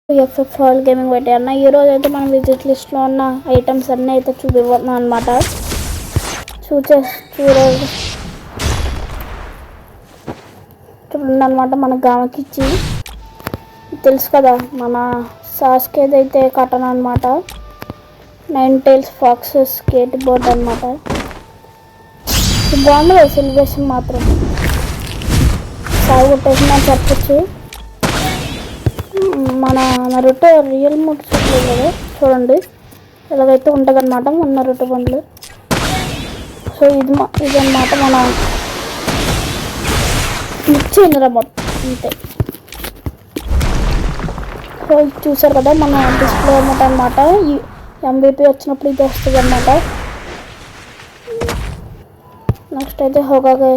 FF all gaming పెట్టాను. ఈరోజు అయితే మనం విజిట్ లిస్ట్లో ఉన్న ఐటమ్స్ అన్నీ అయితే చూపిస్తున్నాం అనమాట. చూడండి అనమాట. మన గామకిచ్చి తెలుసు కదా, మన సాస్కేది అయితే కటన్ అనమాట. 9 tails ఫాక్స్ స్కేట్ బోర్డ్ అనమాట. బాగుంది సెలబ్రేషన్ మాత్రం సాగు కొట్టేసిన చెప్పచ్చు. మన నరుటో రియల్ మోడ్ చూడలేదు కదా, చూడండి ఇలాగైతే ఉంటుంది అనమాట మన నరుటో బండ్లు. సో ఇదన్నమాట మన ఇచ్చింది రిమోట్ అంతే. సో ఇది చూసారు కదా మన డిస్ప్లే రిమోట్ అనమాట. ఈ MVP వచ్చినప్పుడు ఇది వస్తుంది అనమాట. నెక్స్ట్ అయితే హోగాగే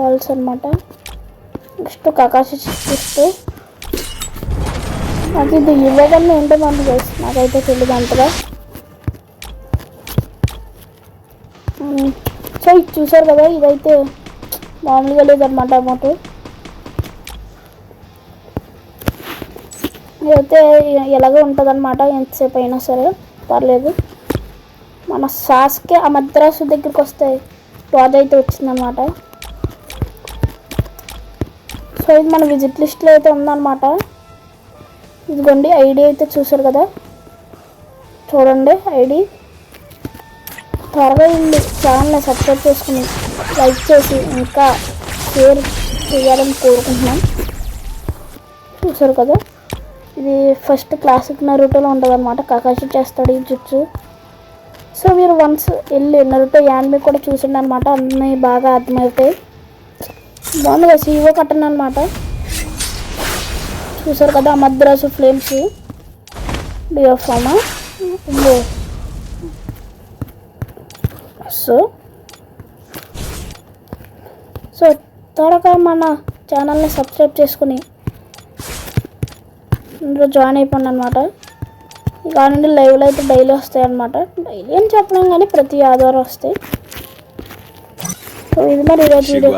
వాల్స్ అనమాట. నెక్స్ట్ కకాషి చూస్తే నాకు ఇది ఇవ్వగానే ఉంటుందని తెలుసు, నాకైతే తెలియదు అంతగా. సో ఇది చూసారు కదా, ఇదైతే మామూలుగా లేదన్నమాట అమౌంట్. ఇదైతే ఎలాగో ఉంటుంది అనమాట, ఎంతసేపు అయినా సరే పర్లేదు. మన సాస్కి ఆ మద్రాసు దగ్గరికి వస్తే వాజ్ అయితే వచ్చిందనమాట. సో ఇది మన విజిట్ లిస్ట్లో అయితే ఉందన్నమాట. ఇదిగోండి ఐడి అయితే చూసారు కదా, చూడండి ఐడి. త్వరగా వెళ్ళి ఛానల్ని సబ్స్క్రైబ్ చేసుకుని లైక్ చేసి ఇంకా షేర్ చేయాలని కోరుకుంటున్నాం. చూసారు కదా, ఇది ఫస్ట్ క్లాసిక్ నరుటోలో ఉంటుంది అనమాట. కకాషి చేస్తాడు ఈ జుట్సు. సో మీరు వన్స్ వెళ్ళి నరుటో యాన్మి కూడా చూసిండి అనమాట, అన్నీ బాగా అర్థమవుతాయి. బాగుంది కదా, సీవో కట్టను అనమాట. చూసారు కదా మద్రాసు ఫ్లేమ్స్ డియోఫామా. సో త్వరగా మన ఛానల్ని సబ్స్క్రైబ్ చేసుకుని ఇందులో జాయిన్ అయిపోండి అనమాట. ఇక నుండి లైవ్లో అయితే డైలీ వస్తాయి అనమాట. డైలీ అని చెప్పలేం కానీ ప్రతి ఆదివారం వస్తాయి. సో ఇది మరి ఈరోజు వీడియో.